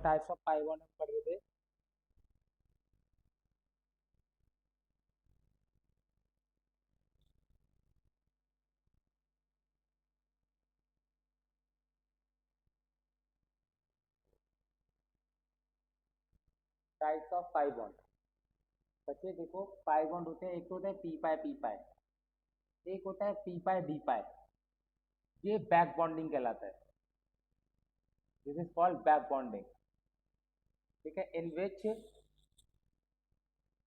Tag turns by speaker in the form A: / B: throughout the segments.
A: Types of pi bond हम पढ़ रहे थे। Types of pi bond. बच्चे देखो, पाई बॉन्ड होते हैं, एक तो होता है पी पाई, एक होता है पी पाई डी पाई। ये बैक बॉन्डिंग कहलाता है। This is called back bonding. ठीक है, in which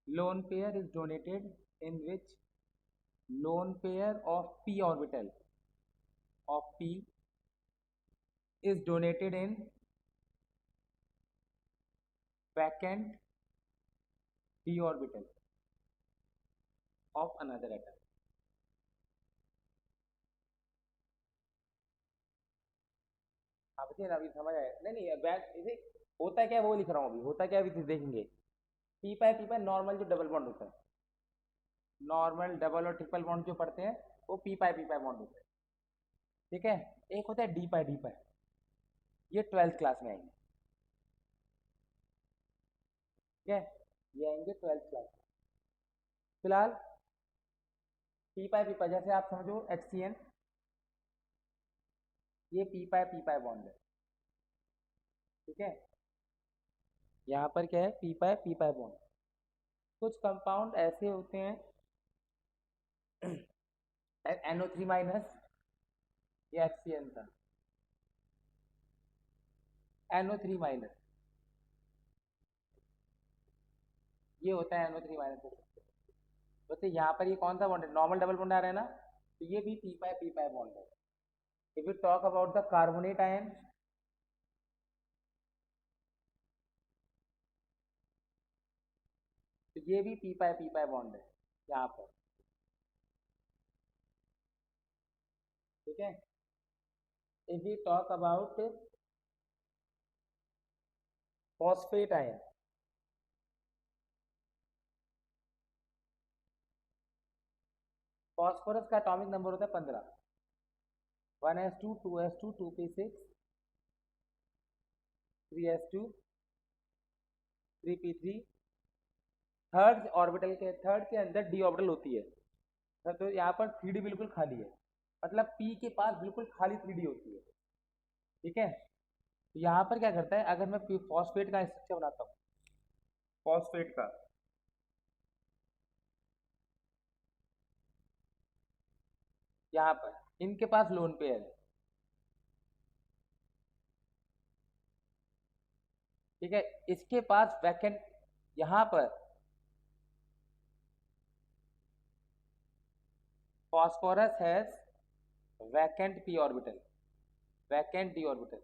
A: lone pair is donated, in which lone pair of p orbital of p is donated in vacant d orbital of another atom। हाँ बच्चे, अभी समझ आया? नहीं नहीं, बैक इसे होता क्या है वो लिख रहा हूँ अभी। होता क्या है अभी देखेंगे। पी पाई नॉर्मल जो डबल बॉन्ड होता है, नॉर्मल डबल और ट्रिपल बॉन्ड जो पढ़ते हैं वो पी पाई बॉन्ड होता है। ठीक है, एक होता है डी पाई। ये 12th क्लास में आएंगे। ठीक है, ये आएंगे 12th क्लास में। फिलहाल पी पाई जैसे आप समझो HCN, ये पी पाई बॉन्ड है। ठीक है, यहाँ पर क्या है, पी पाई बॉन्ड। कुछ कंपाउंड ऐसे होते हैं NO3 माइनस, ये HCN था, NO3 माइनस, ये होता है NO3 माइनस। तो यहाँ पर ये कौन सा बॉन्ड है, नॉर्मल डबल बॉन्ड आ रहा है ना, तो ये भी पी पाई बॉन्ड है। If you talk about the carbonate ion, तो ये भी पी पाई बॉन्ड है यहाँ पर। ठीक है, if you talk about phosphate ion, phosphorus का एटॉमिक नंबर होता है 15, 1s2 2s2 2p6 3s2 3p3। Third के अंदर डी ऑर्बिटल होती है। तो यहाँ पर 3d बिल्कुल खाली है, मतलब पी के पास बिल्कुल खाली 3d होती है। ठीक है, तो यहाँ पर क्या करता है, अगर मैं फॉस्फेट का स्ट्रक्चर बनाता हूँ, फॉस्फेट का, यहाँ पर इनके पास लोन पेयर है। ठीक है, इसके पास वैकेंट, यहाँ पर phosphorus has vacant P orbital, vacant d orbital.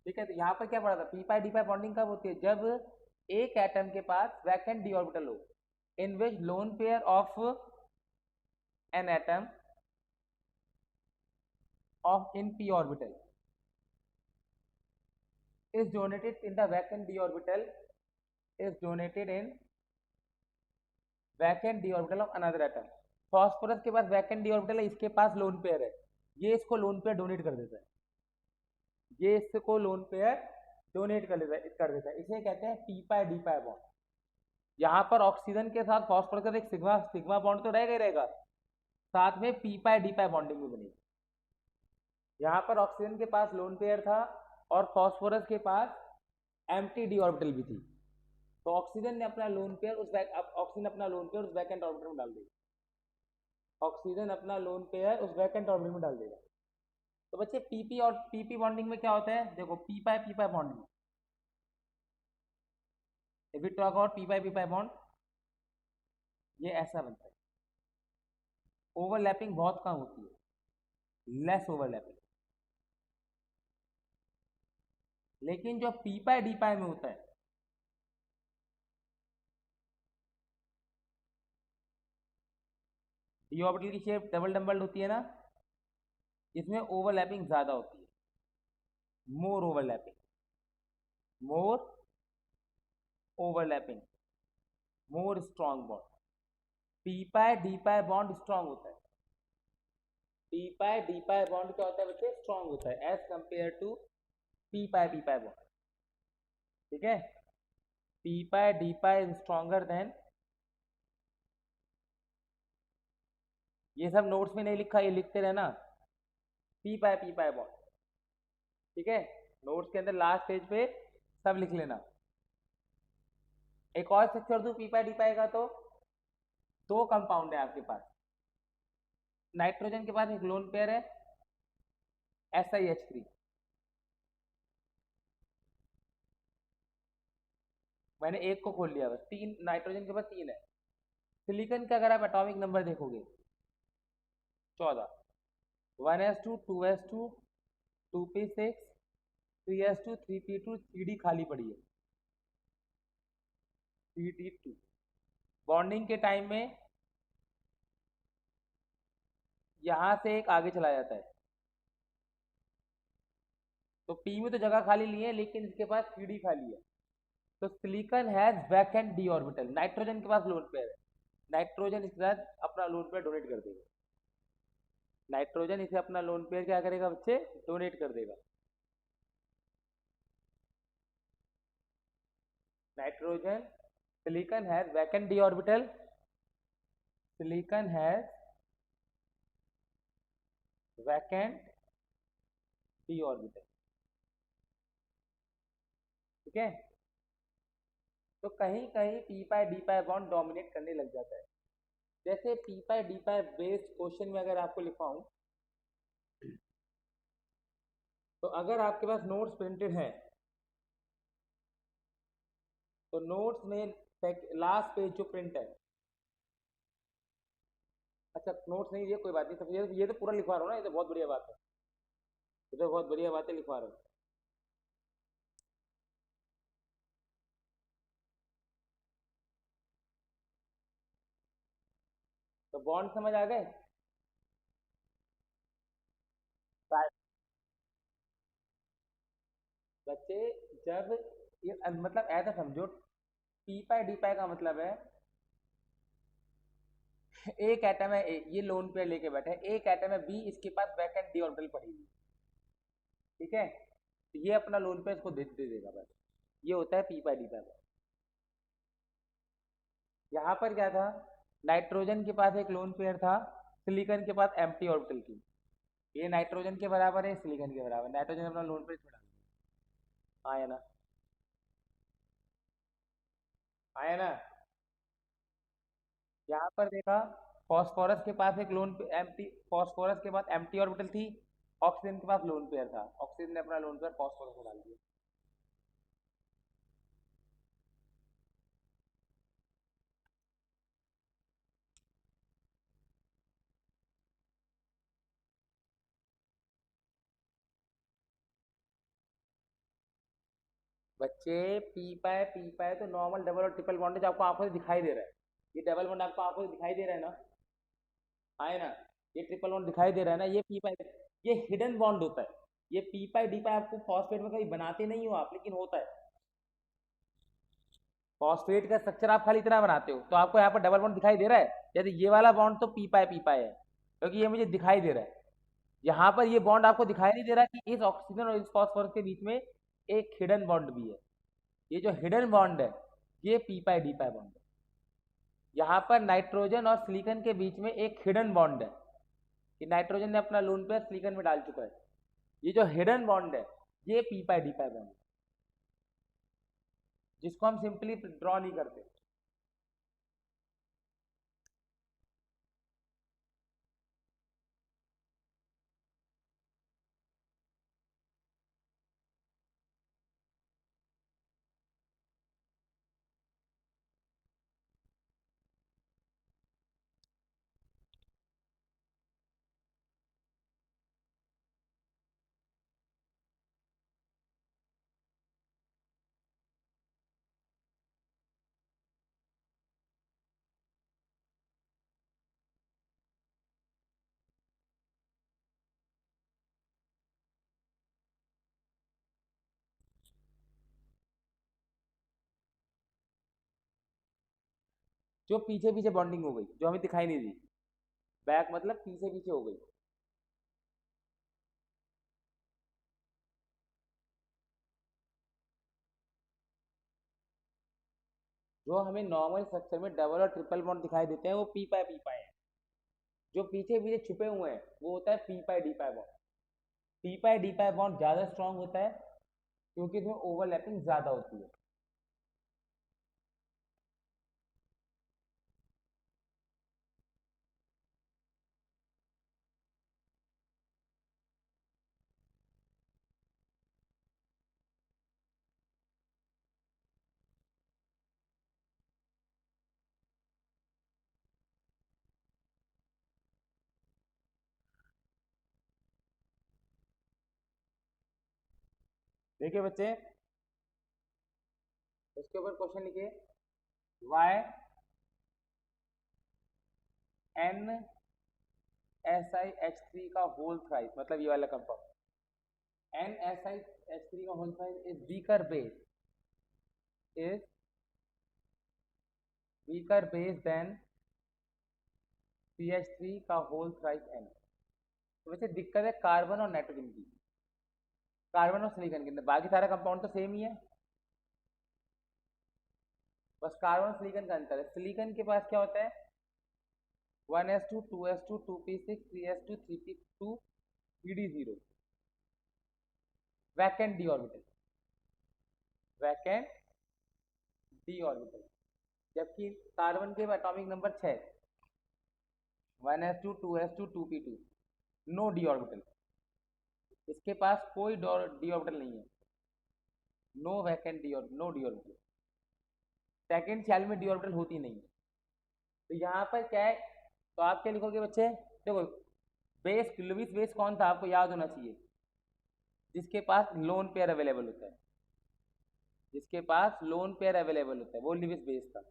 A: ठीक है, तो यहाँ पर क्या पड़ा था, P pi d pi bonding कब होती है, जब एक एटम के पास वैकेंट डी ऑर्बिटल हो, in which lone pair of an atom of in p orbital is donated in the vacant d orbital, is donated in vacant d orbital of another atom। Phosphorus के पास vacant d orbital है, इसके पास lone pair है, ये इसको lone pair donate कर देता है, ये इसको लोन पेयर डोनेट कर देता है। इसे कहते हैं P pi d pi bond. यहाँ पर ऑक्सीजन के साथ फॉस्फोरस का एक सिग्मा सिग्मा बॉन्ड तो रहेगा ही रहेगा, साथ में P pi d pi bonding भी बनेगी। यहाँ पर ऑक्सीजन के पास लोन पेयर था और फॉस्फोरस के पास एम्प्टी डी ऑर्बिटल भी थी, तो ऑक्सीजन ने अपना लोन पेयर ऑक्सीजन अपना लोन पेयर उस वैकेंट ऑर्बिटल में डाल देगा, ऑक्सीजन अपना लोन पेयर उस वैकेंट ऑर्बिटल में डाल देगा। तो बच्चे पीपी और पीपी बॉन्डिंग में क्या होता है, देखो P pi bonding, if you talk about P pi bond, ये ऐसा बनता है, ओवरलैपिंग बहुत कम होती है, लेस ओवरलैपिंग। लेकिन जो पी पाई डी पाई में होता है, डी ऑर्बिटल की शेप डबल डबल होती है ना, इसमें ओवरलैपिंग ज्यादा होती है, more overlapping, more overlapping, more strong bond. P pi d pi bond strong होता है, p pi d pi bond क्या होता है बच्चे, स्ट्रॉन्ग होता है as compare to p pi bond. ठीक है, p pi d pi is stronger than, ये सब नोट्स में नहीं लिखा, ये लिखते रहना, पी पाई बॉन्ड। ठीक है, नोट्स के अंदर लास्ट पेज पे सब लिख लेना। एक और स्ट्रक्चर दूं पी पाई डी पाई का, तो दो कंपाउंड है आपके पास, नाइट्रोजन के पास एक लोन पेयर है SiH3, मैंने एक को खोल लिया बस, तीन नाइट्रोजन के पास तीन है। सिलिकॉन का अगर आप एटॉमिक नंबर देखोगे 14, 1s2 2s2 2p6 3s2 3p2 3d खाली पड़ी है, 3d2। बॉन्डिंग के टाइम में यहां से एक आगे चला जाता है, तो पी में तो जगह खाली नहीं है लेकिन इसके पास 3d खाली है, तो silicon has vacant d orbital, nitrogen के पास लोन पेयर है, नाइट्रोजन इसके साथ अपना लोन पेयर डोनेट कर देगा, नाइट्रोजन इसे अपना लोन पेयर क्या करेगा बच्चे, डोनेट कर देगा। Nitrogen, silicon has vacant d orbital, silicon has vacant d orbital. ठीक है, तो कहीं कहीं P pi d pi bond dominate करने लग जाता है। जैसे पी पाई डी पाई बेस्ड क्वेश्चन में अगर आपको लिखवाऊं, तो अगर आपके पास नोट्स प्रिंटेड है, तो नोट्स में लास्ट पेज जो प्रिंट है, अच्छा नोट्स नहीं, ये कोई बात नहीं, तो ये तो पूरा लिखवा रहा हूँ ना, ये तो बहुत बढ़िया बात है, ये तो बहुत बढ़िया बात है, लिखवा रहा हूँ। तो बॉन्ड समझ आ गए बच्चे? जब ये मतलब ऐसा समझो, पी पाई डी पाई का मतलब है एक एटम है A, ये लोन पेयर लेके बैठा है, एक एटम है B, इसके पास वैकेंट डी ऑर्बिटल पड़ी हुई, ठीक है, तो ये अपना लोन पेयर इसको दे देगा बस, ये होता है पी पाई डी पाई। यहाँ पर क्या था, नाइट्रोजन के पास एक लोन पेयर था, सिलिकॉन के पास एम्प्टी ऑर्बिटल की, ये नाइट्रोजन के बराबर है, सिलिकॉन के बराबर, नाइट्रोजन अपना लोन पेयर छोड़ा, आया ना, आया ना। यहाँ पर देखा, फॉस्फोरस के पास एक लोन एम्प्टी, फॉस्फोरस के पास एम्प्टी ऑर्बिटल थी, ऑक्सीजन के पास लोन पेयर था, ऑक्सीजन ने अपना लोन पेयर फॉस्फोरस को डाल दिया। बच्चे पी पाए तो नॉर्मल डबल और ट्रिपल बॉन्ड जो आपको आंखों से दिखाई दे रहा है, ये डबल बॉन्ड आपको आंखों से दिखाई दे रहा है ना, आए ना, ये ट्रिपल बॉन्ड दिखाई दे रहा है ना, ये पी पाई, ये हिडन बॉन्ड होता है, ये पी पाई डी पाई आपको फॉस्फेट में कभी बनाते नहीं हो आप, लेकिन होता है, फॉस्फेट का स्ट्रक्चर आप खाली इतना बनाते हो, तो आपको यहाँ पर डबल बॉन्ड दिखाई दे रहा है, जैसे ये वाला बॉन्ड तो पी पाई है, क्योंकि ये मुझे दिखाई दे रहा है, यहाँ पर ये बॉन्ड आपको दिखाई नहीं दे रहा कि इस ऑक्सीजन और इस फॉस्फोरस के बीच में एक हिडन बॉन्ड भी है, ये जो हिडन बॉन्ड है ये P pi d pi bond है, यहाँ पर नाइट्रोजन और सिलिकॉन के बीच में एक हिडन बॉन्ड है, कि नाइट्रोजन ने अपना लोन पेयर सिलिकॉन में डाल चुका है, ये जो हिडन बॉन्ड है ये P pi d pi bond है, जिसको हम सिंपली ड्रॉ नहीं करते। जो पीछे पीछे बॉन्डिंग हो गई, जो हमें दिखाई नहीं दी, बैक मतलब पीछे पीछे हो गई, जो हमें नॉर्मल स्ट्रक्चर में डबल और ट्रिपल बॉन्ड दिखाई देते हैं वो पी पाई है। जो पीछे पीछे छुपे हुए हैं वो होता है D pi bond. D pi bond ज़्यादा स्ट्रांग होता है क्योंकि इसमें ओवरलैपिंग ज़्यादा होती है। देखिए बच्चे, इसके ऊपर क्वेश्चन लिखिए, why N S I H three का होल थ्राइस, मतलब ये वाला compound N S I H three का whole thrice is is weaker base than C H three का होल थ्राइस एन। तो वैसे दिक्कत है कार्बन और नाइट्रोजन की, कार्बन और सिलिकॉन के अंदर, बाकी सारा कंपाउंड तो सेम ही है, बस कार्बन और सिलिकॉन का अंतर है। सिलिकॉन के पास क्या होता है, 1s2 2s2 2p6 3s2 3p2 3d0 vacant d orbital, vacant d orbital. जबकि कार्बन के atomic number 6, 1s2 2s2 2p2, no d orbital, इसके पास कोई डी ऑर्बिटल नहीं है, no vacant d orbital, no d orbital, second shell में d orbital होती नहीं है। तो यहाँ पर क्या है, तो आप क्या लिखोगे बच्चे, देखो बेस, लुईस बेस कौन था आपको याद होना चाहिए, जिसके पास लोन पेयर अवेलेबल होता है, जिसके पास लोन पेयर अवेलेबल होता है वो लुईस बेस था।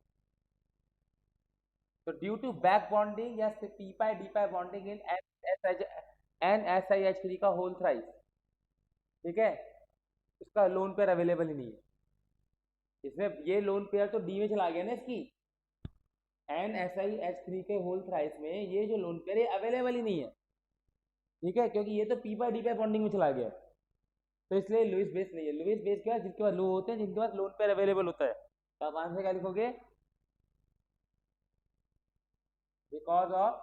A: तो ड्यू टू बैक बॉन्डिंग या P pi d pi bonding in an S I H three का होल थ्राइस, ठीक है, उसका लोन पेयर अवेलेबल ही नहीं है। इसमें ये लोन पेयर तो डी में चला गया ना इसकी, N S I H three के होल थ्राइस में ये जो लोन पेयर ये अवेलेबल ही नहीं है, ठीक है, क्योंकि ये तो p pi d pi bonding में चला गया, तो इसलिए लुईस बेस नहीं है। लुईस बेस क्या है, जिनके पास लो होते हैं, जिनके पास लोन पेयर अवेलेबल होता है। तो आप आंसर क्या लिखोगे, because of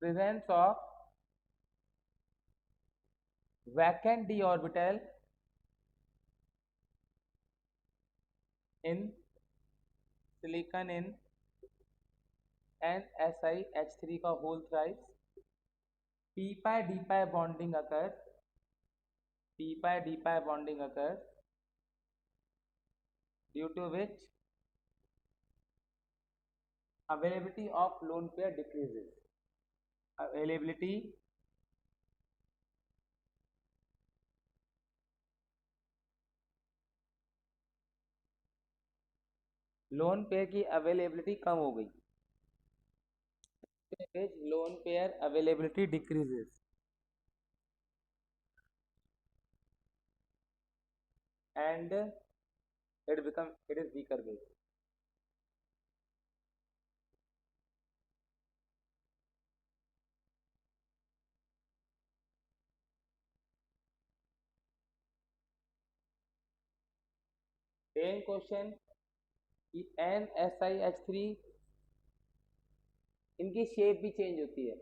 A: presence of vacant d orbital in silicon in NSiH3 का whole thrice, p pi d pi bonding occurs, p pi d pi bonding occurs due to which availability of lone pair decreases, availability lone pair की availability कम हो गई, lone pair availability decreases and it is weaker base. Same question कि NSiH3 इनकी shape भी change होती है,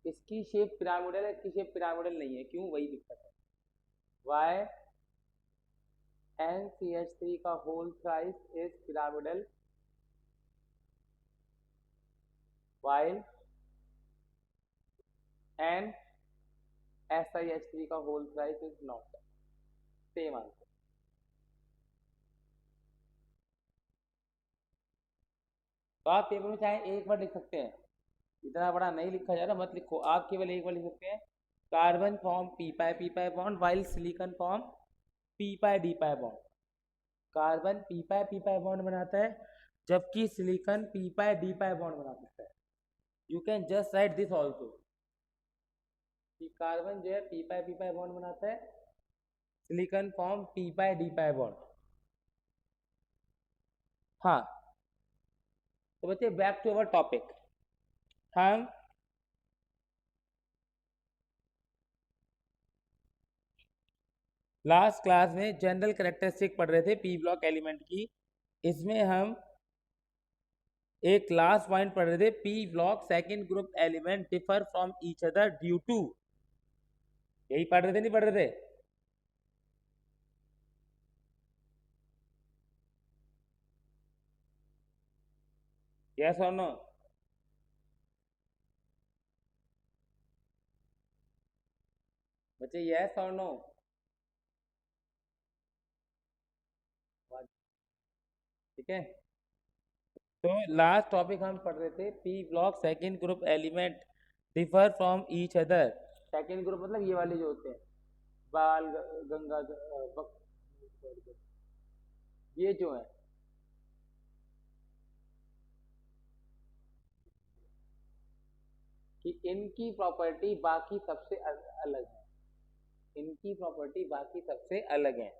A: इसकी shape pyramidal है, इसकी शेप पिरामिडल नहीं है, क्यों, वही दिक्कत है। वाई NCH3 का whole thrice is pyramidal while NSiH3 का whole thrice is not, same answer. तो आप पेपर में चाहे एक बार लिख सकते हैं, इतना बड़ा नहीं लिखा जा रहा, मत लिखो, आप केवल एक बार लिख सकते हैं, carbon form p pi bond while silicon form p pi d pi bond. Carbon p pi bond बनाता है, जबकि silicon p pi d pi bond बना सकता है। You can just write this also कि कार्बन जो है पी पाई बॉन्ड बनाता है, silicon form p pi d pi bond. हाँ, तो बच्चे बैक टू अवर टॉपिक, हम लास्ट क्लास में जनरल कैरेक्टरिस्टिक पढ़ रहे थे पी ब्लॉक एलिमेंट की। इसमें हम एक लास्ट पॉइंट पढ़ रहे थे, p block second group element differ from each other due to, यही पढ़ रहे थे नहीं पढ़ रहे थे? यस और नो? बच्चे यस और नो? ठीक है, तो लास्ट टॉपिक हम पढ़ रहे थे p block second group element differ from each other. Second group मतलब ये वाले जो होते हैं, बाल गंगा ये जो है, कि इनकी प्रॉपर्टी बाकी सबसे अलग है, इनकी प्रॉपर्टी बाकी सबसे अलग है।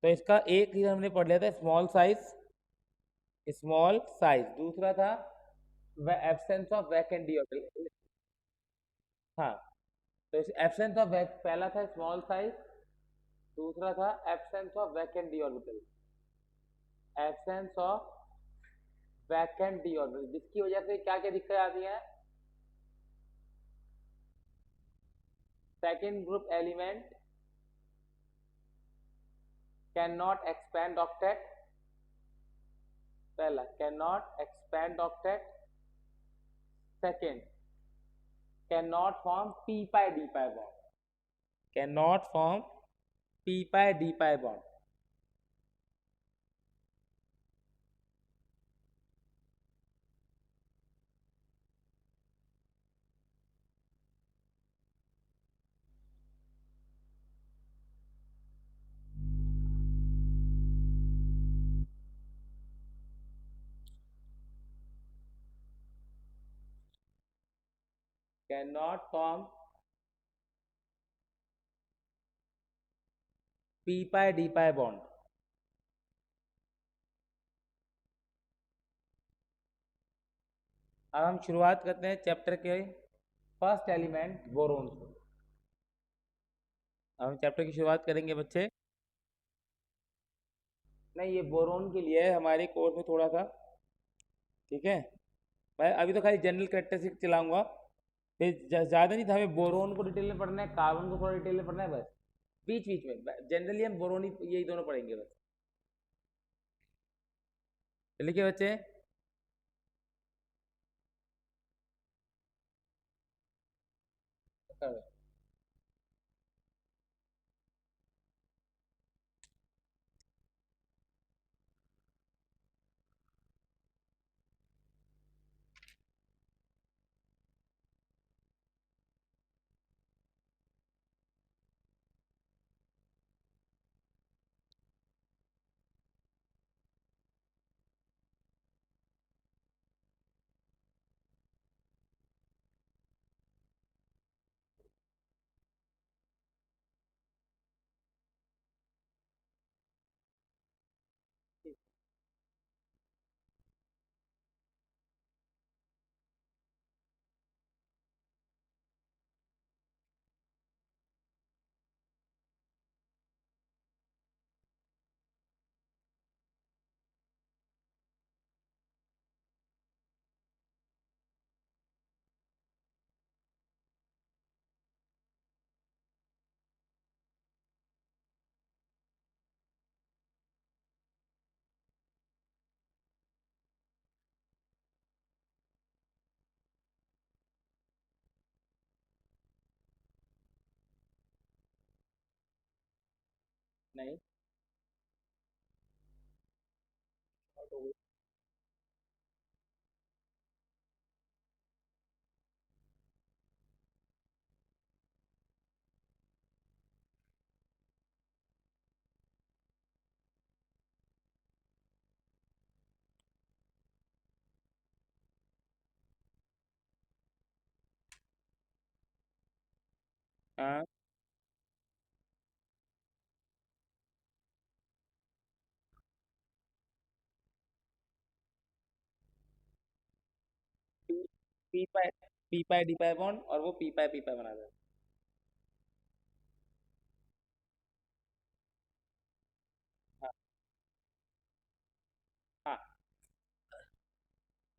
A: तो इसका एक ही हमने पढ़ लिया था, स्मॉल साइज, स्मॉल साइज। दूसरा था absence of vacant d orbital. हाँ, तो इस एब्सेंस ऑफ पहला था स्मॉल साइज, दूसरा था absence of vacant d orbital, absence of vacant d orbital, जिसकी वजह से क्या क्या दिक्कत आती है? Second group element can not expand octet, पहला can not expand octet, second can not form p pi d pi bond, can not form p pi d pi bond. Can not form p pi d pi bond. अब हम शुरुआत करते हैं chapter के first element boron से। अब हम chapter की शुरुआत करेंगे बच्चे। नहीं, ये बोरोन के लिए है हमारे कोर्स में थोड़ा सा, ठीक है। मैं अभी तो खाली जनरल कैरेक्टरिस्टिक चलाऊंगा, फिर ज़्यादा नहीं था, हमें बोरोन को डिटेल में पढ़ना है, कार्बन को थोड़ा डिटेल में पढ़ना है बस। बीच बीच में जनरली हम बोरोन ही यही दोनों पढ़ेंगे बस। लिखिए बच्चे। नहीं, हाँ, पी पाई, P pi d pi bond, और वो पी पाई बना देता है। और वो P pi d pi bond, और वो पी पाई पी पाई बना देता है। और वो पी पाई पी पाई बना देता है। और वो पी पाई पी पाई बना देता है। और वो पी पाई पी पाई बना देता है। और वो पी पाई पी पाई बना देता है। और वो पी पाई पी पाई बना देता है।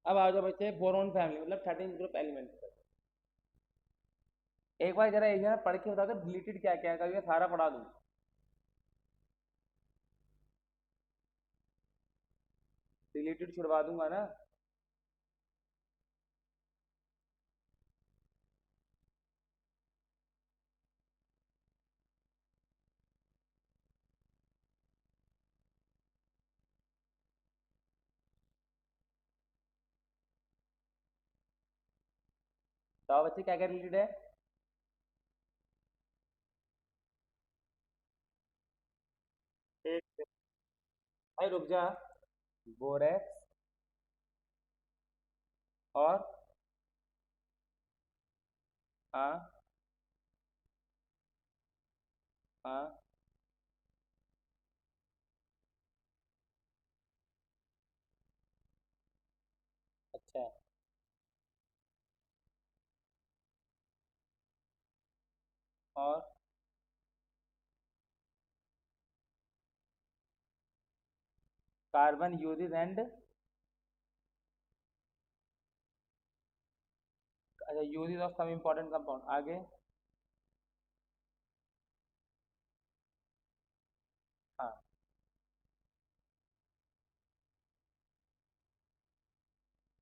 A: अब आ जाओ बच्चे बोरोन फैमिली मतलब 13 ग्रुप एलिमेंट पर। एक बार जरा एक जरा पढ़ के बता दो डिलीटेड क्या क्या है, कभी मैं सारा पढ़ा दूँ। डिलीटेड छुड़वा दूंगा ना। तो बच्चे क्या क्या डिलीटेड है। एक भाई रुक जा। बोरेक्स और हाँ हाँ। अच्छा। और कार्बन यूजेस एंड अच्छा uses of some important compound आगे। हाँ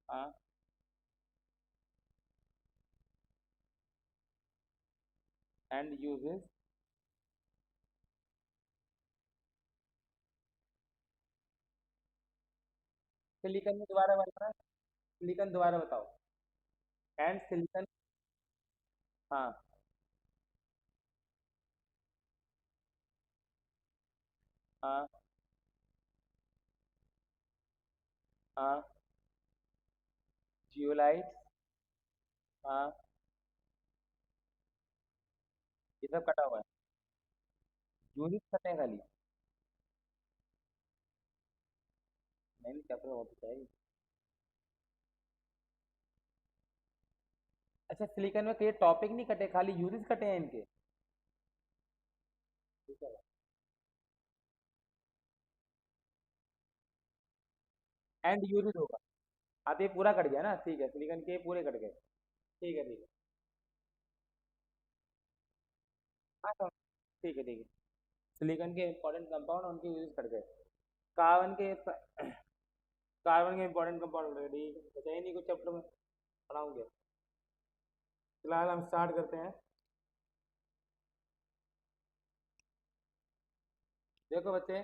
A: हाँ। And uses. सिलिकन में दोबारा बताना। सिलिकन दोबारा बताओ। And silicon. हाँ हाँ हाँ। जियोलाइट। हाँ। ये सब कटा हुआ है। यूनिट कटे हैं खाली। नहीं क्या पता हो तो चाहिए। अच्छा सिलिकन में कई टॉपिक नहीं कटे खाली यूनिट कटे हैं इनके। ठीक है। एंड यूनिट होगा। हाँ तो ये पूरा कट गया ना, ठीक है सिलिकन के पूरे कट गए। ठीक है ठीक है। हाँ तो ठीक है ठीक है। सिलिकन के इंपॉर्टेंट कंपाउंड उनके यूज कट गए। कार्बन के कार्बन के इंपॉर्टेंट कंपाउंड कट गए, ठीक है बचा ही नहीं कुछ चैप्टर में पढ़ाऊंगे। फिलहाल हम स्टार्ट करते हैं। देखो बच्चे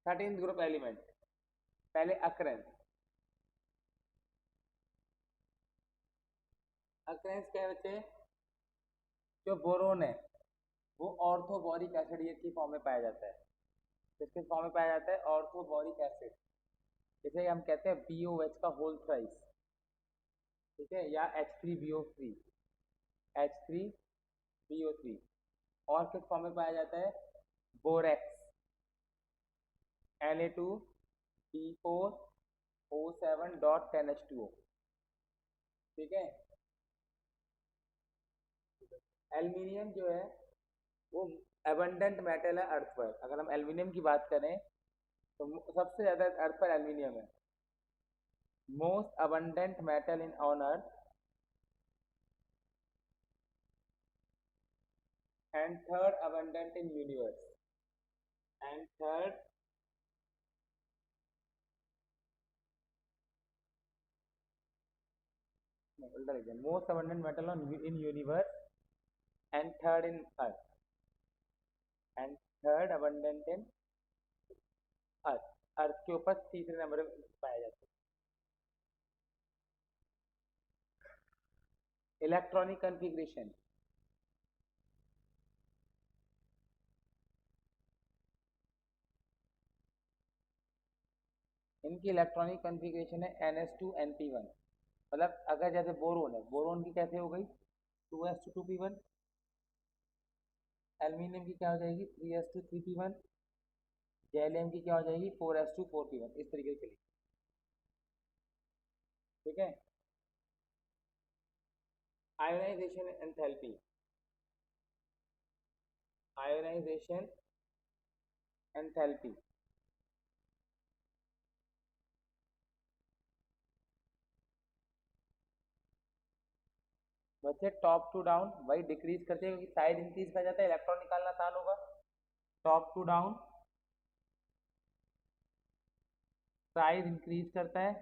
A: 13 ग्रुप एलिमेंट। पहले अक्रेंस। अक्रेंस क्या है बच्चे। जो बोरोन है वो ऑर्थोबोरिक एसिड की फॉर्म में पाया जाता है। किसके फॉर्म में पाया जाता है ऑर्थोबोरिक एसिड। जिसे हम कहते हैं BOH का होल थ्राइस। ठीक है या H3BO3। H3BO3। और किस फॉर्म में पाया जाता है बोरेक्स Na2B4O7.10H2O। ठीक है। एल्यूमिनियम जो है वो एबंडेंट मेटल है अर्थ पर। अगर हम एल्यूमिनियम की बात करें तो सबसे ज्यादा अर्थ पर एल्यूमिनियम है। Most abundant metal in on earth and third abundant in universe. And third उल्टा लिख दिया most abundant metal on in universe and third in earth. And third abundant in earth. Earth के ऊपर तीसरे नंबर पर पाया जाता है। Electronic configuration. इनकी इलेक्ट्रॉनिक कन्फिग्रेशन है NH2NP1। मतलब अगर जैसे बोरोन है बोरोन की कैसे हो गई 2s2 2p1। एल्यूमिनियम की क्या हो जाएगी 3s2 3p1। गैलियम की क्या हो जाएगी 4s2 4p1 इस तरीके से चलेगी। ठीक है। Ionisation enthalpy. Ionisation enthalpy. बच्चे टॉप टू डाउन वही डिक्रीज करते हैं क्योंकि साइज इंक्रीज कर जाता है, इलेक्ट्रॉन निकालना आसान होगा। Top to down size increase करता है,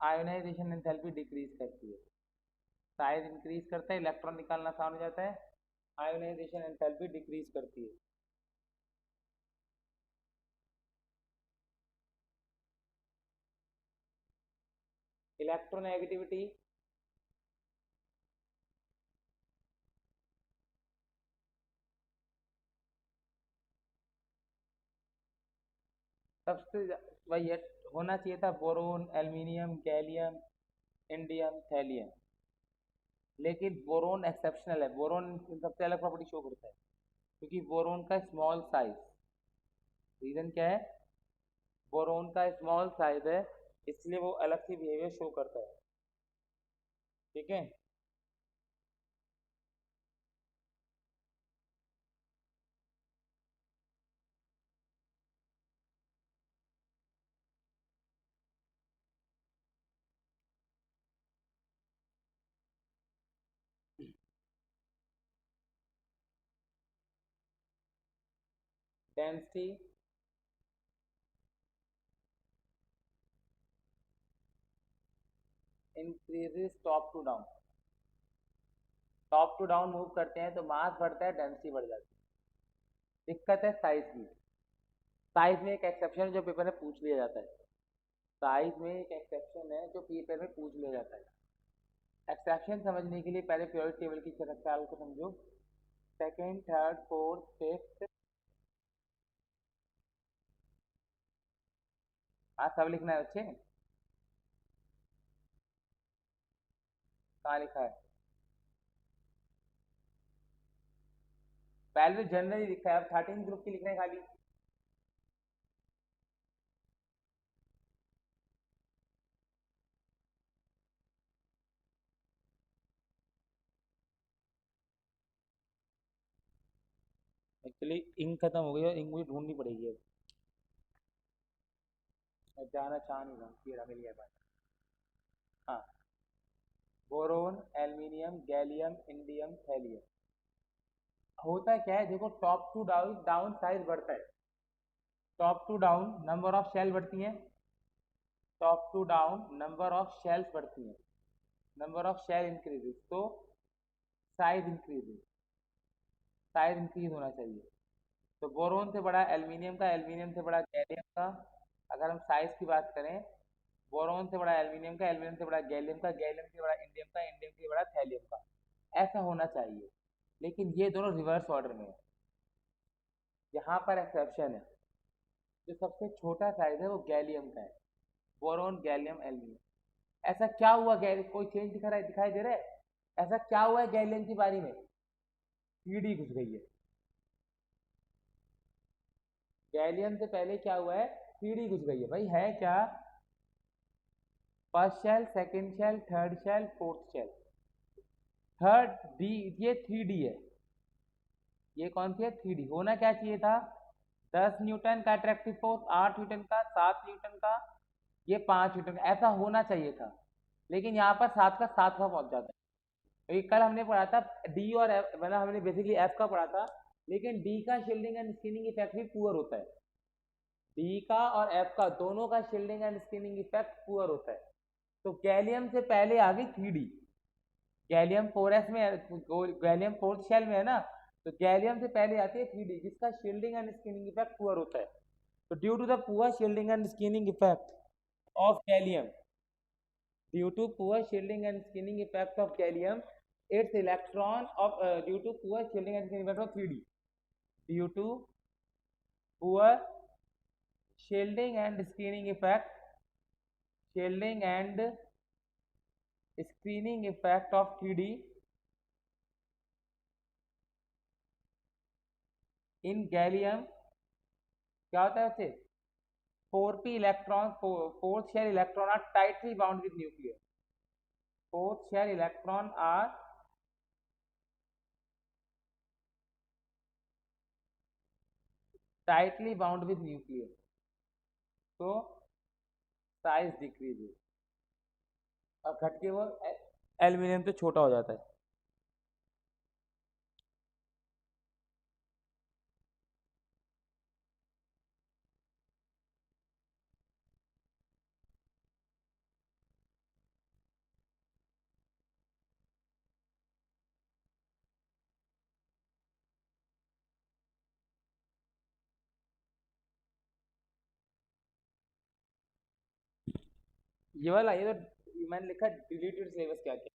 A: आयोनाइजेशन एंथैल्पी डिक्रीज करती है। साइज इंक्रीज करता है, इलेक्ट्रॉन निकालना आसान हो जाता है, आयोनाइजेशन एंथैल्पी डिक्रीज करती है। इलेक्ट्रोनेगेटिविटी सबसे वही है, होना चाहिए था boron, aluminium, gallium, indium, thallium. लेकिन बोरोन एक्सेप्शनल है, बोरोन सबसे अलग प्रॉपर्टी शो करता है क्योंकि बोरोन का स्मॉल साइज। रीजन क्या है? बोरोन का स्मॉल साइज है, इसलिए वो अलग सी बिहेवियर शो करता है। ठीक है। Density increases top to down, top to down move करते हैं तो मास बढ़ता है, डेंसिटी बढ़ जाती है। दिक्कत है साइज की। साइज में एक एक्सेप्शन जो पेपर में पूछ लिया जाता है, साइज में एक एक्सेप्शन है जो पेपर में पूछ लिया जाता है। एक्सेप्शन समझने के लिए पहले पीरियोडिक टेबल की ख्याल को समझो। सेकेंड, थर्ड, फोर्थ, फिफ्थ, आज सब लिखना है बच्चे। कहाँ लिखा है? पहले तो जनरली लिखा है, अब 13 ग्रुप की लिखना है खाली। एक्चुअली इंक खत्म हो गई और इंक मुझे ढूंढनी पड़ेगी अब। मैं जाना चाह नहीं रहा हूँ, कीड़ा मिल गया पास। हाँ, boron, aluminium, gallium, indium, thallium. होता क्या है देखो, top to down down size बढ़ता है, top to down number of shell बढ़ती हैं, top to down number of shells बढ़ती हैं, नंबर ऑफ शेल इंक्रीजेस तो साइज इंक्रीजेस, साइज इंक्रीज होना चाहिए। तो बोरोन से बड़ा एल्यूमिनियम का, एल्यूमिनियम से बड़ा गैलियम का। अगर हम साइज की बात करें, बोरोन से बड़ा एल्यूमिनियम का, एल्यूमिनियम से बड़ा गैलियम का, गैलियम से बड़ा इंडियम का, इंडियम से बड़ा थैलियम का। ऐसा होना चाहिए, लेकिन ये दोनों रिवर्स ऑर्डर में है। यहाँ पर एक्सेप्शन है, जो सबसे छोटा साइज है वो गैलियम का है, बोरोन, गैलियम, एल्यूमिनियम। ऐसा क्या हुआ, गैलियम कोई चेंज दिखा रहा है, दिखाई दे रहा है? ऐसा क्या हुआ है गैलियम की बारी में? कीड़ी घुस गई है। गैलियम से पहले क्या हुआ है? कीड़ी घुस गई है। भाई है क्या? First shell, second shell, third shell, fourth shell. Third d, ये 3D है। ये कौन सी है? 3D। होना क्या चाहिए था? 10 न्यूटन का अट्रैक्टिव फोर्स, 8 न्यूटन का, 7 न्यूटन का, ये 5 न्यूटन का, ऐसा होना चाहिए था। लेकिन यहाँ पर 7 का 7 का पहुंच जाता है। क्योंकि कल हमने पढ़ा था डी और एफ, मतलब हमने बेसिकली एफ का पढ़ा था, लेकिन डी का शील्डिंग एंड स्क्रीनिंग इफेक्ट भी पुअर होता है। डी का और एफ का दोनों का shielding and screening effect poor होता है। तो गैलियम से पहले आ गई 3D। गैलियम 4s में, गैलियम फोर्थ शेल में है ना, तो गैलियम से पहले आती है 3D जिसका shielding and screening effect poor होता है। तो due to the poor shielding and screening effect of gallium, due to poor shielding and screening effect of gallium, its electron of due to poor shielding and screening effect of 3D, due to poor shielding and screening effect, shielding and screening effect of 3D in gallium, क्या होता है उससे? 4p electron, fourth shell electron are tightly bound with nuclear, fourth shell electron are tightly bound with nuclear, तो size decrease, और घट के वो aluminium से छोटा हो जाता है। ये वाला, ये तो मैंने लिखा डिलीटेड सिलेबस क्या क्या।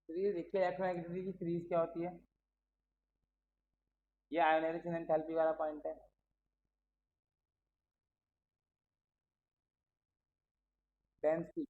A: सीरीज देखिए, इलेक्ट्रोनेगेटिविटी की सीरीज क्या होती है। ये आयोनाइजेशन एंथैल्पी वाला पॉइंट है। डेंसिटी।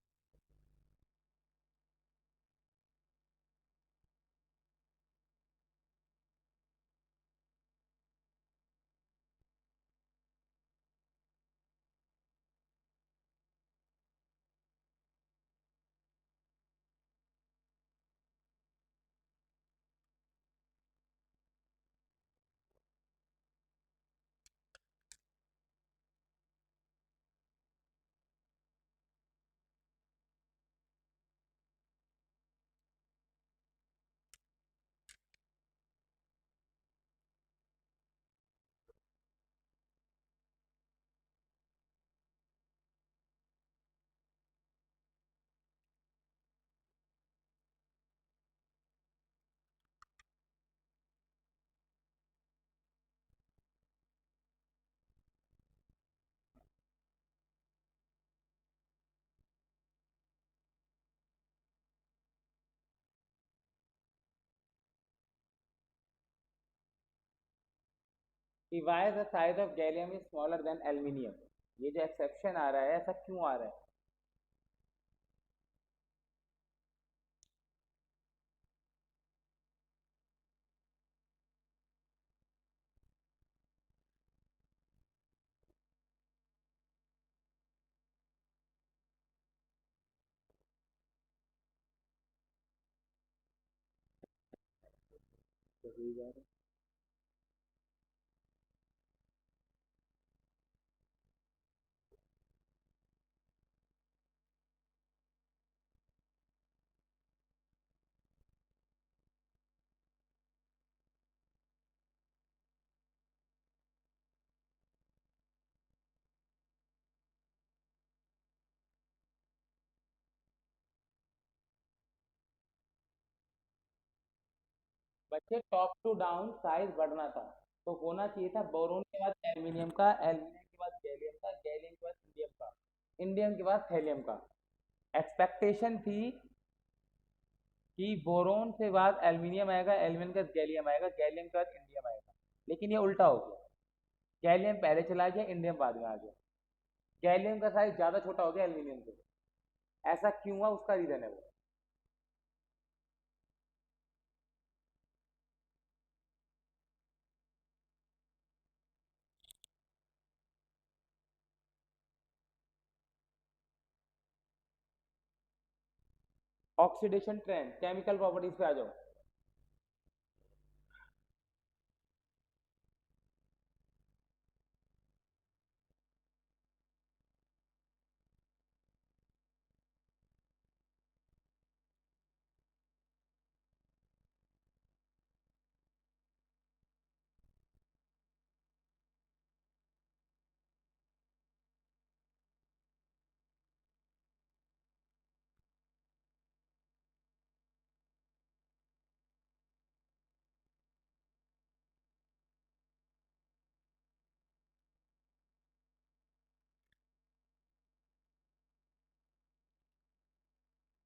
A: कि why the size of gallium is smaller than aluminium. ये जो एक्सेप्शन आ रहा है, ऐसा क्यों आ रहा है। बच्चे, टॉप टू डाउन साइज बढ़ना था, तो होना चाहिए था बोरोन के बाद एल्यूमिनियम का, एल्यूमिनियम के बाद गैलियम का, गैलियम के बाद इंडियम का, इंडियम के बाद थैलियम का। एक्सपेक्टेशन थी कि बोरोन से बाद एल्यूमिनियम आएगा, एल्यूमिनियम के बाद गैलियम आएगा, गैलियम के बाद इंडियम आएगा। लेकिन ये उल्टा हो गया, गैलियम पहले चला गया, इंडियम बाद में आ गया। गैलियम का साइज ज़्यादा छोटा हो गया एल्यूमिनियम से। ऐसा क्यों हुआ, उसका रीज़न है वो। ऑक्सीडेशन ट्रेंड, केमिकल प्रॉपर्टीज पे आ जाओ।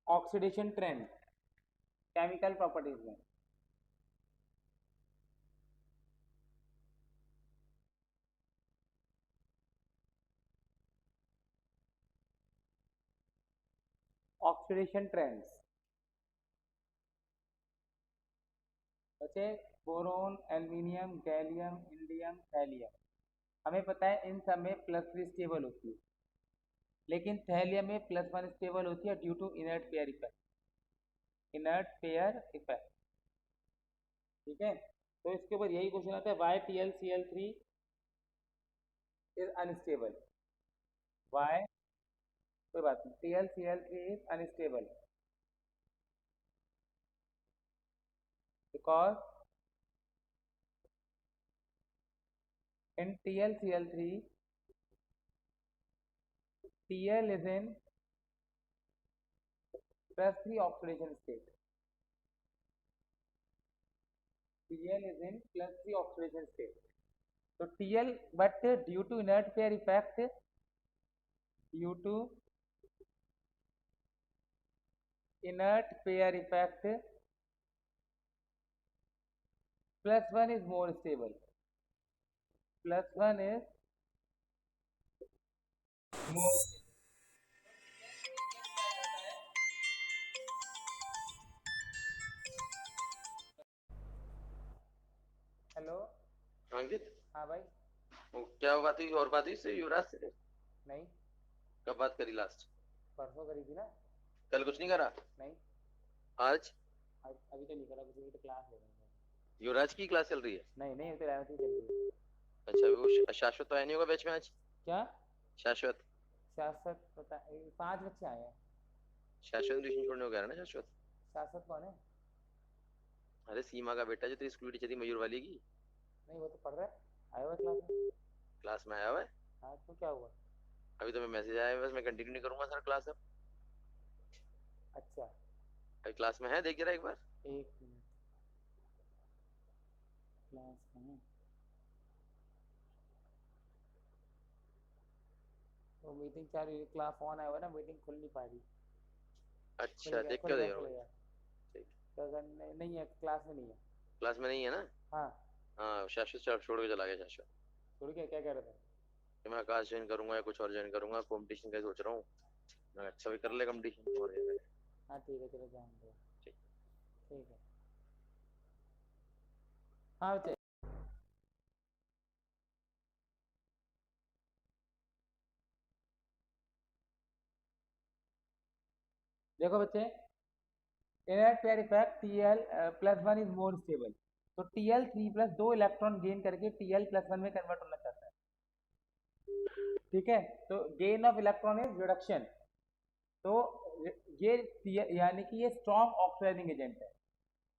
A: ऑक्सीडेशन ट्रेंड केमिकल प्रॉपर्टीज में। ऑक्सीडेशन ट्रेंड्स बचे, boron, aluminium, gallium, indium, thallium. हमें पता है इन सब में प्लस थ्री स्टेबल होती है, लेकिन थैलियम में प्लस वन स्टेबल होती है due to inert pair effect. Inert pair effect, ठीक है। तो इसके ऊपर यही क्वेश्चन आता है, Y TlCl3 is unstable, Y, कोई बात नहीं, TlCl3 is unstable because in TlCl3 Tl is in +3 oxidation state. Tl is in +3 oxidation state. So Tl, but due to inert pair effect, due to inert pair effect, +1 is more stable. +1 is more stable. Hello
B: अंकित,
A: हाँ भाई।
B: वो क्या बात हुई? और बात हुई इससे युवराज से?
A: नहीं,
B: कब बात करी लास्ट?
A: परसों करी थी ना।
B: कल कुछ नहीं करा?
A: नहीं,
B: आज?
A: अभी तो नहीं करा कुछ, अभी तो क्लास ले रहे हैं।
B: युवराज की क्लास चल रही है?
A: नहीं नहीं, अभी तो 11वीं चल रही है।
B: अच्छा, वो शाश्वत तो है नहीं होगा बैच में आज?
A: क्या?
B: शाश्वत?
A: शाश्वत पता, 5 बच्चे आए हैं।
B: शाश्वत ट्यूशन छोड़ने को कह रहा है ना शाश्वत?
A: शाश्वत कौन है?
B: अरे सीमा का बेटा जो तेरी स्कूल टीचर थी मयूर वाली की।
A: नहीं, वो तो पढ़ रहा है, आया हुआ क्लास में।
B: क्लास में आया हुआ है?
A: हाँ, तो क्या हुआ?
B: अभी तो मैं मैसेज आया है, बस मैं कंटिन्यू नहीं करूंगा सर क्लास अब।
A: अच्छा,
B: अभी क्लास में है, देख जरा एक बार।
A: 1 मिनट, क्लास में वो मीटिंग चालू हुई, क्लास ऑन आया हुआ ना, मीटिंग खुल नहीं पा रही। खुल
B: अच्छा,
A: गया
B: देख
A: खुल
B: क्या
A: गया
B: देख रहा
A: खुल
B: हूँ।
A: गया।
B: ठीक।
A: तो अगर नहीं है, क्लास में नहीं है।
B: क्लास में नहीं है ना?
A: हाँ।
B: हाँ, शाश्वत छोड़ के चला गया शाश्वत।
A: छोड़ के क्या कह रहे थे?
B: कि मैं आकाश ज्वाइन करूंगा या कुछ और ज्वाइन करूंगा, कंपटीशन का सोच रहा हूँ। मैं अच्छा भी कर ले कंपटीशन और क्या करे।
A: हाँ ठीक है, चलो जान दो।
B: ठीक।
A: ठीक है। हाँ बच्चे, देखो बच्चे, inert pair effect Tl+1 is more stable. तो Tl3 प्लस 2 इलेक्ट्रॉन गेन करके Tl+1 में कन्वर्ट होना चाहता है। ठीक है, तो gain of electron is reduction. तो ये यानी कि ये स्ट्रॉन्ग ऑक्सीडाइजिंग एजेंट है।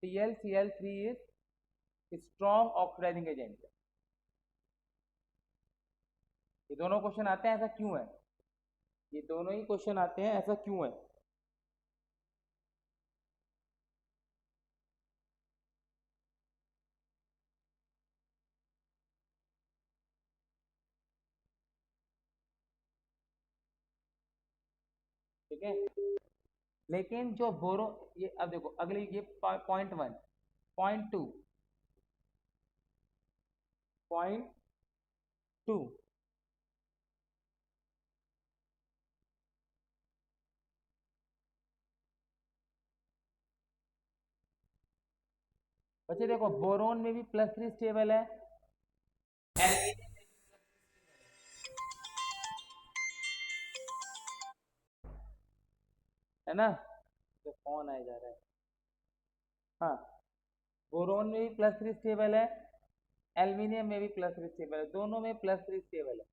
A: TlCl3 is strong oxidising agent है। ये दोनों क्वेश्चन आते हैं, ऐसा क्यों है? ये दोनों ही क्वेश्चन आते हैं, ऐसा क्यों है? ठीक है, लेकिन जो बोरो, ये अब देखो अगली, ये पॉइंट 1, पॉइंट 2, पॉइंट 2, बच्चे देखो बोरोन में भी +3 स्टेबल है, है ना? तो कौन आया जा रहा है? हाँ, बोरोन में भी +3 स्टेबल है, एल्यूमिनियम में भी +3 स्टेबल है, दोनों में +3 स्टेबल है।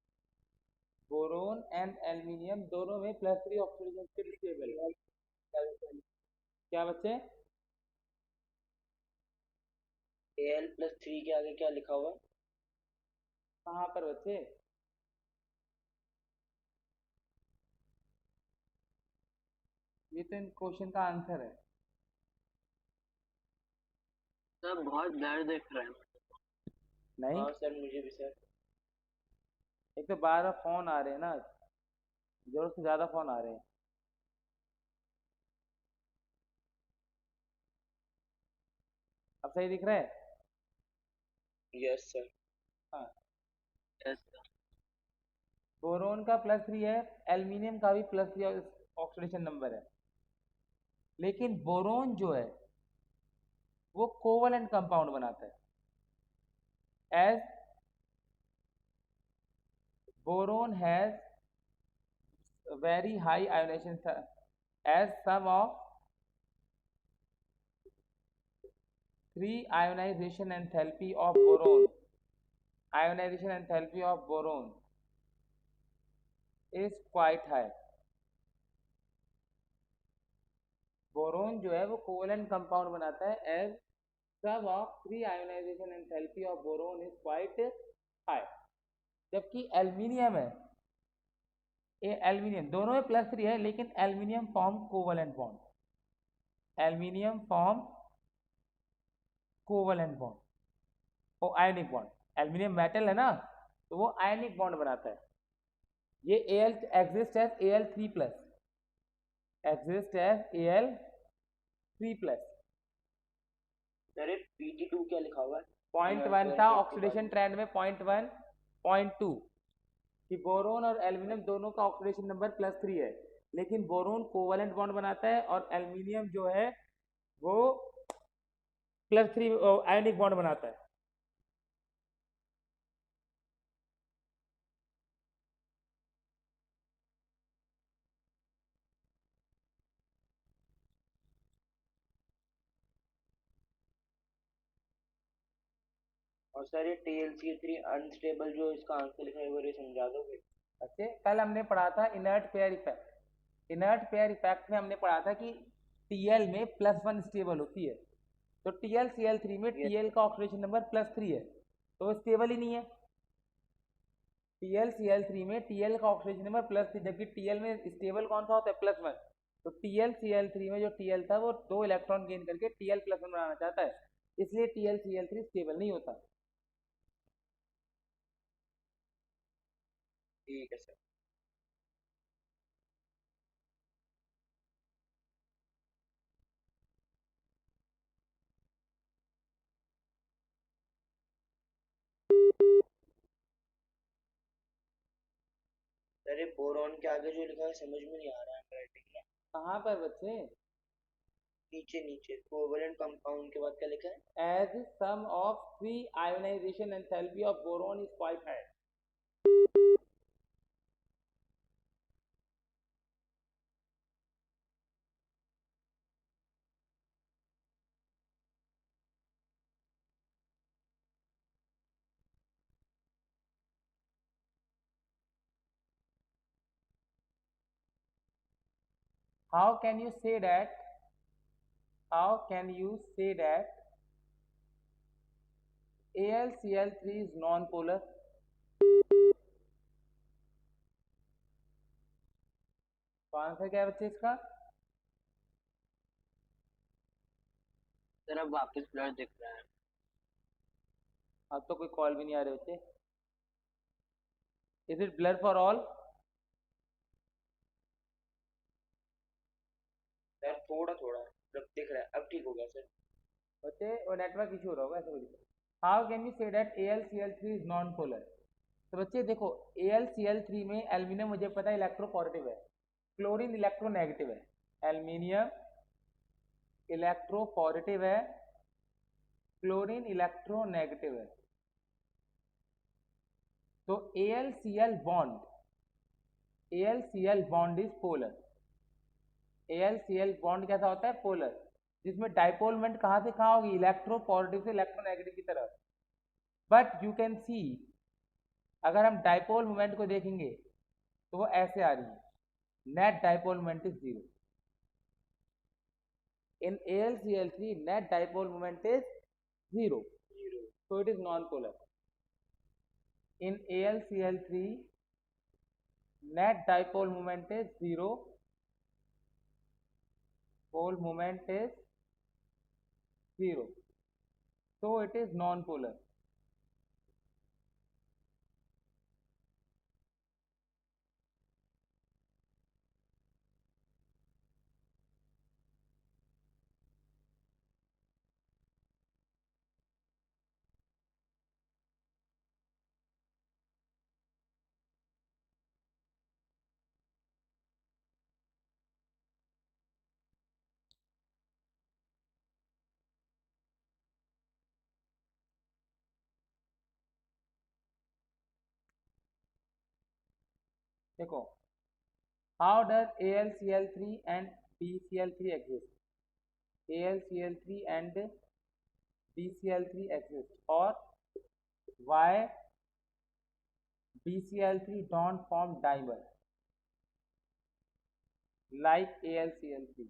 A: बोरोन एंड एल्यूमिनियम दोनों में +3 ऑक्सीडेशन स्टेबल है। क्या बच्चे?
C: Al+3 के आगे क्या लिखा हुआ है?
A: कहाँ पर बच्चे? ये तो इन क्वेश्चन का आंसर है।
C: सर बहुत दर्द दिख रहा है।
A: नहीं,
C: हाँ सर, मुझे भी सर।
A: एक तो बार बार फोन आ रहे हैं ना, जरूरत से ज्यादा फोन आ रहे हैं। अब सही दिख रहा है?
C: Yes sir.
A: हाँ,
C: यस सर।
A: बोरोन का +3 है, एल्यूमिनियम का भी +3 ऑक्सीडेशन नंबर है, लेकिन बोरोन जो है वो कोवलेंट कंपाउंड बनाता है। As boron has very high ionization as some of 3 ionization enthalpy of boron, ionization enthalpy of boron is quite high. Boron जो है वो कोवेलेंट कंपाउंड बनाता है as sum of 3 ionization enthalpy of boron is quite high. जबकि aluminium है, ये aluminium दोनों में +3 है, लेकिन aluminium form covalent bond, aluminium form covalent bond और आयनिक बॉन्ड। एल्यूमिनियम मेटल है ना, तो वो आयनिक बॉन्ड बनाता है। ये Al exist as Al3+, exist as Al3+।
C: अरे PT2 क्या लिखा हुआ है?
A: 0.1 था ऑक्सीडेशन ट्रेंड में, 0.1 0.2 कि बोरोन और एल्यूमिनियम दोनों का ऑक्सीडेशन नंबर +3 है, लेकिन बोरोन कोवेलेंट बॉन्ड बनाता है और एल्यूमिनियम जो है वो +3 आयनिक बॉन्ड बनाता है।
C: और सर ये TLC3 अनस्टेबल जो इसका आंसर लिखा है वो ये समझा दोगे?
A: अच्छे, कल हमने पढ़ा था inert pair effect. Inert pair effect में हमने पढ़ा था कि Tl में +1 स्टेबल होती है, तो TlCl3 में Tl का ऑक्सीडेशन नंबर +3 है, तो स्टेबल ही नहीं है। TlCl3 में Tl का ऑक्सीडेशन नंबर +3, जबकि Tl में स्टेबल कौन सा होता है? +1। तो TlCl3 में जो Tl था वो 2 इलेक्ट्रॉन गेन करके Tl+1 बनाना चाहता है, इसलिए TlCl3 स्टेबल नहीं होता।
C: ठीक है सर। अरे बोरॉन के आगे जो लिखा है समझ में नहीं आ रहा है राइटिंग में।
A: कहाँ पर बच्चे?
C: नीचे नीचे कोवेलेंट कंपाउंड के बाद क्या लिखा है?
A: As sum of 3 ionization enthalpy of boron is quite high. How can you say that? How can you say that AlCl3 is non-polar? तो आंसर क्या है बच्चे इसका?
C: सर अब वापस ब्लर दिख रहा है।
A: अब तो कोई कॉल भी नहीं आ रहे बच्चे। Is it blur for all?
C: Sir थोड़ा थोड़ा दिख रहा है, अब ठीक हो गया सर।
A: बच्चे वो नेटवर्क इशू हो रहा होगा, ऐसा कुछ। How can you say that AlCl3 is non-polar? तो बच्चे देखो, AlCl3 में एल्यूमिनियम मुझे पता है इलेक्ट्रोपॉजिटिव है, क्लोरीन इलेक्ट्रोनेगेटिव है, एल्यूमिनियम इलेक्ट्रोपॉजिटिव है, क्लोरीन इलेक्ट्रोनेगेटिव है। तो AlCl bond is polar. AlCl bond कैसा होता है? पोलर, जिसमें डाइपोल मोमेंट कहाँ से कहाँ होगी? इलेक्ट्रोपॉजिटिव से इलेक्ट्रोनेगेटिव की तरफ। बट यू कैन सी, अगर हम डाइपोल मोमेंट को देखेंगे तो वो ऐसे आ रही है, net dipole moment is 0। in AlCl3 net dipole moment is 0, so it is non-polar. In AlCl3 net dipole moment is 0, pole moment is 0, so it is non-polar. देखो, how does AlCl3 and BCl3 exist? AlCl3 and BCl3 exists or why BCl3 don't form dimer like AlCl3.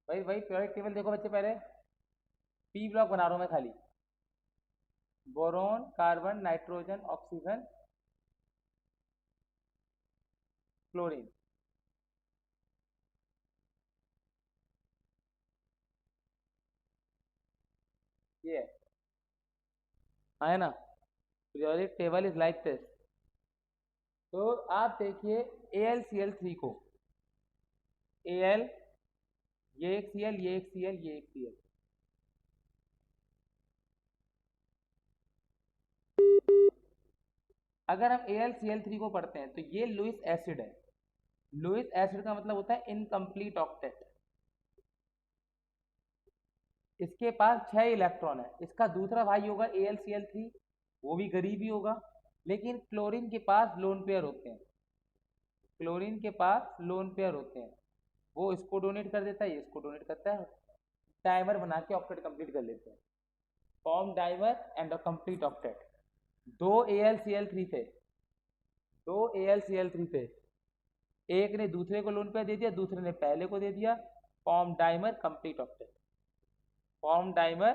A: भाई भाई periodic table देखो बच्चे, पहले P block बना रहा हूं मैं खाली, boron, carbon, nitrogen, oxygen, chlorine. ये है ना, periodic table is like this. तो आप देखिए AlCl3 को, Al, ये एक Cl, ये एक Cl, ये एक Cl, अगर हम AlCl3 को पढ़ते हैं तो ये लुईस एसिड है। लुईस एसिड का मतलब होता है इनकम्प्लीट ऑक्टेट। इसके पास 6 इलेक्ट्रॉन है। इसका दूसरा भाई होगा AlCl3, वो भी गरीब ही होगा, लेकिन क्लोरीन के पास लोन पेयर होते हैं। क्लोरीन के पास लोन पेयर होते हैं, वो इसको डोनेट कर देता है, ये इसको डोनेट करता है, डाइमर बना के ऑक्टेट कंप्लीट कर लेते हैं। Form dimer and a complete octet. दो AlCl3 थे, दो AlCl3 थे, एक ने दूसरे को लोन पेयर दे दिया, दूसरे ने पहले को दे दिया, form dimer complete octet. Form dimer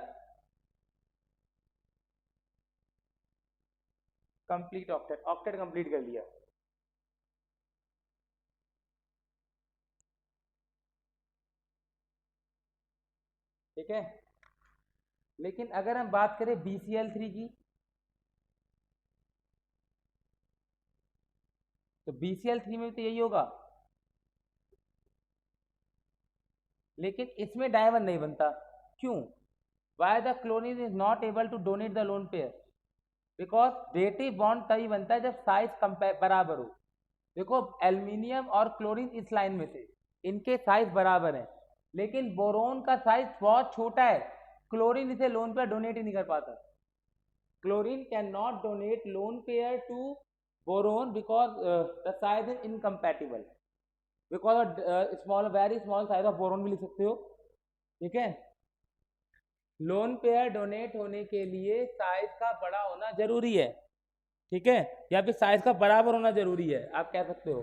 A: complete octet, octet complete कर लिया। ठीक है, लेकिन अगर हम बात करें BCl3 की, तो BCl3 में तो यही होगा, लेकिन इसमें डायमर नहीं बनता। क्यों? Why the chlorine is not able to donate the lone pair? Because dative bond तभी बनता है जब साइज बराबर हो। देखो एल्यूमिनियम और क्लोरीन इस लाइन में थे, इनके साइज बराबर हैं, लेकिन बोरोन का साइज बहुत छोटा है, क्लोरीन इसे लोन पेयर डोनेट ही नहीं कर पाता। Chlorine can not donate lone pair to boron because the size is incompatible, because small, very small size of boron भी लिख सकते हो। ठीक है, लोन पेयर डोनेट होने के लिए साइज का बड़ा होना जरूरी है। ठीक है, या फिर साइज का बराबर होना जरूरी है, आप कह सकते हो।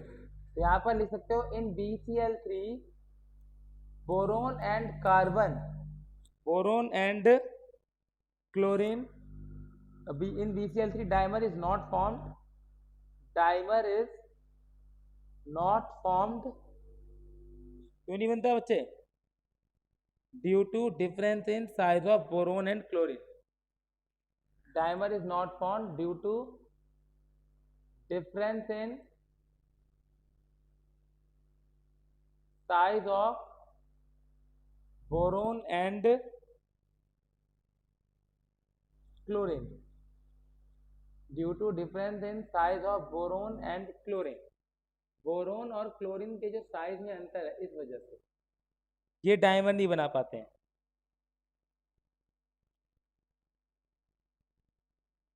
A: यहाँ पर लिख सकते हो इन BCl3 boron and carbon, boron and chlorine, in BCl3 dimer is not formed, dimer is not formed, क्यों नहीं बनता बच्चे? Due to difference in size of boron and chlorine. dimer is not formed due to difference in size of boron and chlorine, due to difference in size of boron and chlorine। Boron और chlorine के जो size में अंतर है, इस वजह से ये डायमर नहीं बना पाते हैं।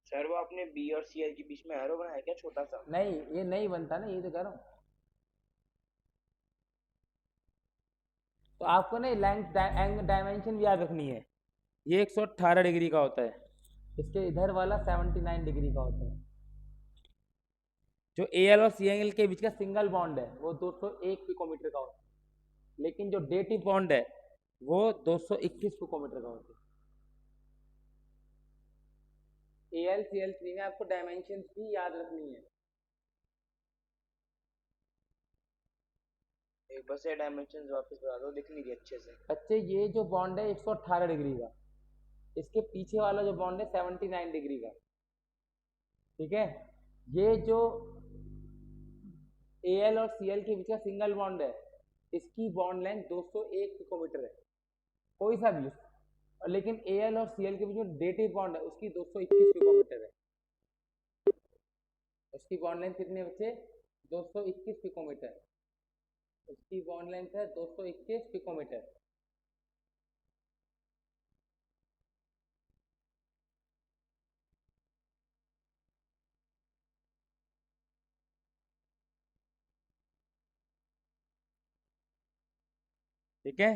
C: सर वो आपने B और Cl के बीच में एरो बनाया क्या छोटा सा?
A: नहीं, ये नहीं बनता ना, ये तो कह रहा हूँ। तो आपको नहीं लेंथ डायमेंशन भी याद रखनी है। ये 118 डिग्री का होता है, इसके इधर वाला 79 डिग्री का होता है। जो Al और Cl के बीच का सिंगल बॉन्ड है वो 201 पिकोमीटर का होता है, लेकिन जो डेटिव बॉन्ड है वो 221 पिकोमीटर का होता है। AlCl3 में आपको डायमेंशन भी याद रखनी है।
C: एक बार से डायमेंशंस वापस बता दो, दिख नहीं रही अच्छे से।
A: बच्चे ये जो बॉन्ड है 118 डिग्री का, इसके पीछे वाला जो बॉन्ड है 79 डिग्री का। ठीक है, ये जो Al और Cl के बीच का सिंगल बॉन्ड है, इसकी बॉन्ड लेंथ 201 पिकोमीटर है, कोई सा भी, लेकिन Al और Cl के बीच में डेटिव बॉन्ड है उसकी 221 पिकोमीटर है। उसकी बॉन्ड लेंथ कितनी है बच्चे? 221 पिकोमीटर। उसकी बॉन्ड लेंथ है 221 पिकोमीटर। ठीक है,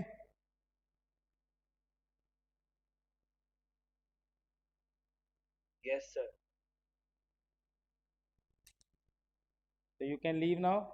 C: Yes, sir.
A: so you can leave now.